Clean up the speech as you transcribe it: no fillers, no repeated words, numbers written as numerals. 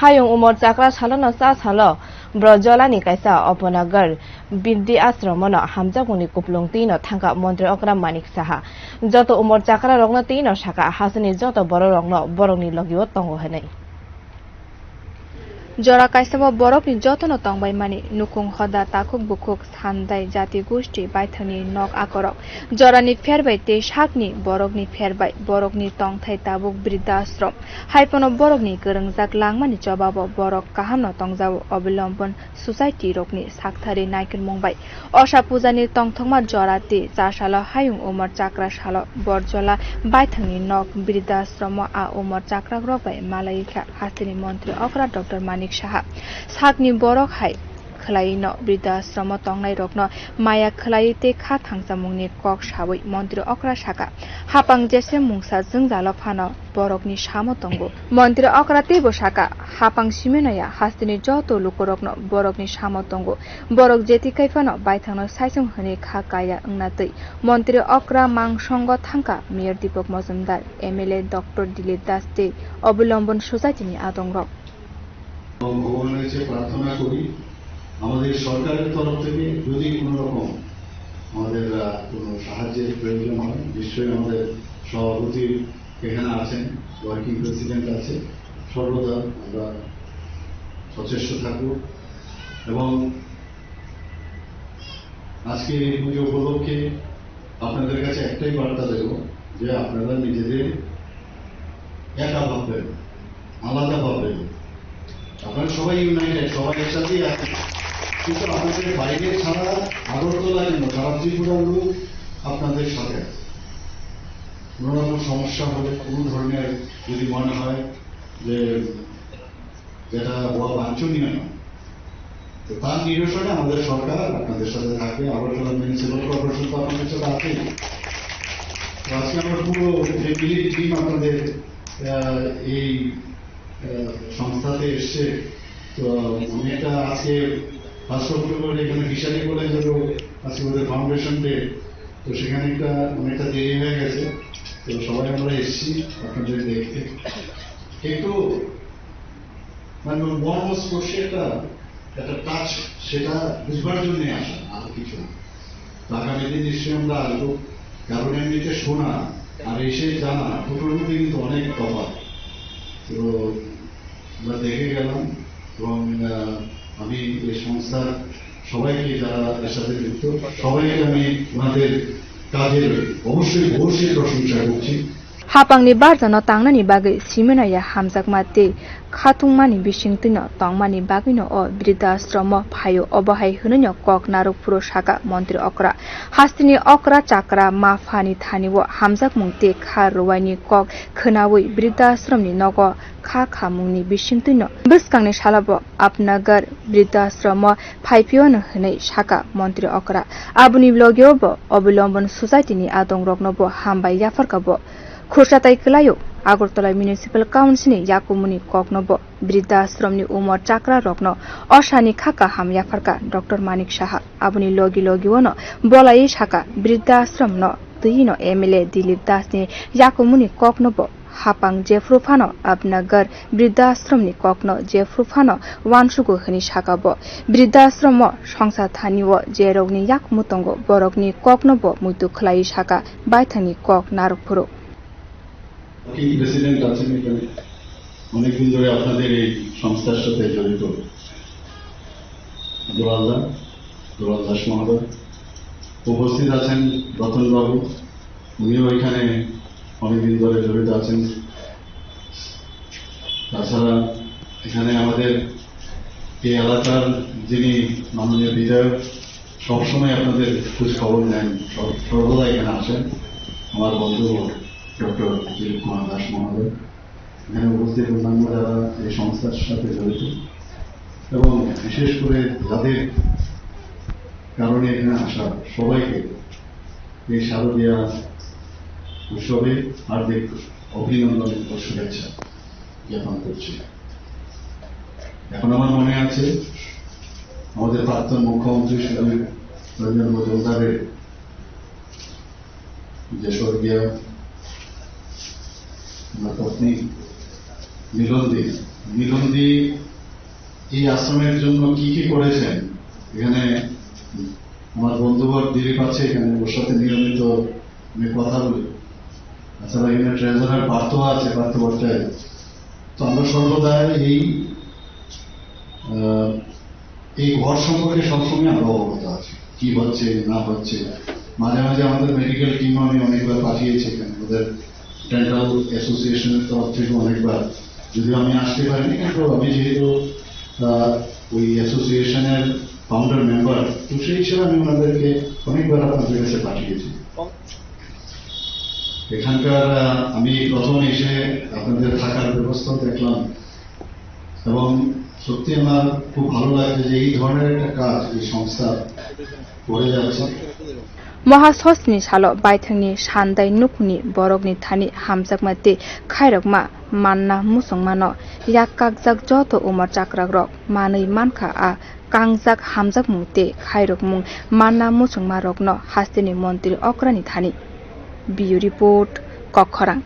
hayung umor chakra chalono sa chalo brojolani kaisa opanagar biddi ashramono hamjakuni kuplung tino thangka mantri okra manik saha joto umor chakra rogno tino saka hasani joto boro rogno borokni logiyo tongo hanai जरा काइसाबा बरकनि जतन तंबाय मानि नुकुं हदा ताकुक बुकुक सानदाय जाति गोष्ठी बायथनि नक आकरक जरानि फेरबाय ते साकनि बरकनि फेरबाय बरकनि तंथाय Tabuk वृद्धाश्रम हाइपनो बरकनि गोरोंजाक लांमानि जवाब बरक काहामनो तंजाव अबलम्बन society रकनि साकथारि नायकिन मंबाय अशा पूजानि तंथंमा जराति जासाल हायुं उमर चाक्रा साल बरजला बायथनि नक वृद्धाश्रम आ उमर चाक्रा रबाय मालायिखा हास्तिनि मन्त्री अकरा डाक्टर मानिक साहा साकनि बरक हाय खलायिनो वृद्धाश्रम तंनाय रकन माया खलायिते खा थांजामुंनि कक साबै मन्त्री अकरा साका हापां जेसे मुंसा जोंजाल फानो बरकनि सामो तंगो मन्त्री अकरा तेबो साका हापां सिमेनया हास्तिनि जतो लुकरकन बरकनि सामो तंगो बरक जेतिकाय फानो बायथांनो साइसं हने खा काया अंनातै मन्त्री अकरा मांसंग थांका मेयर दीपक मजुमदार एमएलए डॉक्टर दिलीप दास दे अबलम्बन सोसाइटीनि आदंरक ভগবানের কাছে প্রার্থনা করি আমাদের সরকারের তরফ থেকে যদি কোনো রকম আমাদের কোনো সাহায্যের প্রয়োজন হয় নিশ্চয়ই আমাদের সভাপতি এখানে আছেন ওয়ার্কিং প্রেসিডেন্ট আছে সর্বদা আমরা সচেষ্ট থাকব এবং আজকে এই পুজো উপলক্ষে আপনাদের কাছে একটাই বার্তা দেব যে আপনারা নিজেদের একা ভাববেন আলাদা ভাববেন আপনারা সবাই ইউনাইটেড সবাই একসাথেই আছেন কিন্তু আপনাদের বাইরে ছাড়া আগরতলা কেন সারা ত্রিপুরার লোক আপনাদের সাথে আছে কোনো রকম সমস্যা হলে কোনো ধরনের যদি মনে হয় যে যেটা হওয়া বাঞ্ছনীয় নয় তো তার নিরসনে আমাদের সরকার আপনাদের সাথে থাকবে আগরতলা মিউনিসিপাল কর্পোরেশন তো আপনাদের সাথে আছেই তো আজকে আমরা পুরো যে মিলিটারি টিম আপনাদের এই সংস্থাতে এসছে তো আমি একটা আজকে 5 অক্টোবর এখানে বিশালী কলেজেরও আজকে ওদের ফাউন্ডেশন ডে তো সেখানে অনেকটা দেরি হয়ে গেছে তো সবাই আমরা এসছি আপনাদের দেখতে একটু মানে মন স্পর্শে একটা টাচ সেটা বুঝবার জন্য আসা আর কিছু আগামী দিন নিশ্চয়ই আমরা আসবো কারণ এমনিতে শোনা আর এসে জানা দুটোর মধ্যে কিন্তু অনেক তফাৎ তো আমরা দেখে গেলাম এবং আমি এই সংস্থার সবাইকে যারা এর সাথে যুক্ত সবাইকে আমি ওনাদের কাজের অবশ্যই প্রশংসা করছি हापांनि बारजानो तांनानि बागै सिमेनाया हामजाकमाते खाथुंमानि बिसिंतिनो तंमानि बागैनो अ वृद्धाश्रम फायो अबहाय होनैनो कक नारुपुरो साका मन्त्री अकरा हास्तिनि अकरा चाक्रा माफानि थानिवो हामजाकमुंते खा रुवाइनि कक खोनावै वृद्धाश्रमनि नग खा खामुंनि बिसिंतिनो बिस्कांनि सालाबो आपनागार वृद्धाश्रम फाइपियोनो होनै साका मन्त्री अकरा आबुनि ब्लगियोबो अबलम्बन सोसाइटीनि आदंरकनोबो हामबाय याफारकाबो खुर्साताय कलायो আগরতলা মিউনিসিপাল কাউন্সিलनि याकुमुनि ककनोबो वृद्धाश्रमनि उमर चाक्रा रकनो अशानि खाका हामयाफारका डॉक्टर मानिक साहा आबुनि लगिवनो बलायै साका वृद्धाश्रम न तैनो एमएलए दिलीप दासनि याकुमुनि ककनोबो हापां जेफ्रुफानो आपनागार वृद्धाश्रमनि ककनो जेफ्रुफानो वानसुगु हनि साकाबो वृद्धाश्रम संसार थानिवो जेरगनि याकुमुतंगो बरकनि ककनोबो मुतु खलायै साका बायथानि कक नारकफुरो প্রেসিডেন্ট আছেন এখানে অনেকদিন ধরে আপনাদের এই সংস্থার সাথে জড়িত দুলাল দাস মহোদয় উপস্থিত আছেন রতনবাবু উনিও এখানে অনেকদিন ধরে জড়িত আছেন তাছাড়া এখানে আমাদের এই এলাকার যিনি মাননীয় বিধায়ক সবসময় আপনাদের খোঁজ খবর নেন সর্বদা এখানে আসেন আমার বন্ধু ডক্টর দিলীপ কুমার দাস মহোদয় এখানে উপস্থিত অন্যান্য যারা এই সংস্থার সাথে জড়িত এবং বিশেষ করে যাদের কারণে এখানে আসা সবাইকে এই শারদীয়া উৎসবে হার্দিক অভিনন্দন ও শুভেচ্ছা জ্ঞাপন করছি এখন আমার মনে আছে আমাদের প্রাক্তন মুখ্যমন্ত্রী শ্রী রঞ্জন মজুমদারের যে স্বর্গীয় পত্নী মিলনদি এই আশ্রমের জন্য কি কি করেছেন, এখানে আমার বন্ধুবর দিলীপ আছে, এখানে ওর সাথে নিয়মিত আমি কথা বলি। তাছাড়া এখানে ট্রেজারার পার্থ আছে, পার্থ ভট্টাচার্য। তো আমরা সর্বদা এই ঘর সম্পর্কে সবসময় আমরা অবগত আছি, কি হচ্ছে না হচ্ছে। মাঝে মাঝে আমাদের মেডিকেল টিম আমি অনেকবার পাঠিয়েছি এখানে, ওদের ডেন্টাল অ্যাসোসিয়েশনের তরফ থেকে অনেকবার, যদিও আমি আসতে পারিনি, কিন্তু আমি যেহেতু ওই অ্যাসোসিয়েশনের ফাউন্ডার মেম্বার, তো সেই হিসেবে আমি ওনাদেরকে অনেকবার আপনাদের কাছে পাঠিয়েছি। এখানকার আমি প্রথম এসে আপনাদের থাকার ব্যবস্থা দেখলাম এবং সত্যি আমার খুব ভালো লাগছে যে এই ধরনের একটা কাজ এই সংস্থা করে যাচ্ছে। महासचनि सालो बाइथांनि सान्दाय नुखुनि बरकनि थानि हामजाकमाते खायरकमा मानना मुसंमानो या कागजाक जत उमर चाक्राक रक मानै मानखा आ कांगजाक हामजाक मुते खायरक मुं मानना मुसंमा रकनो हास्तेनि मन्त्री अक्रानि थानि बिउ रिपोर्ट कखरां।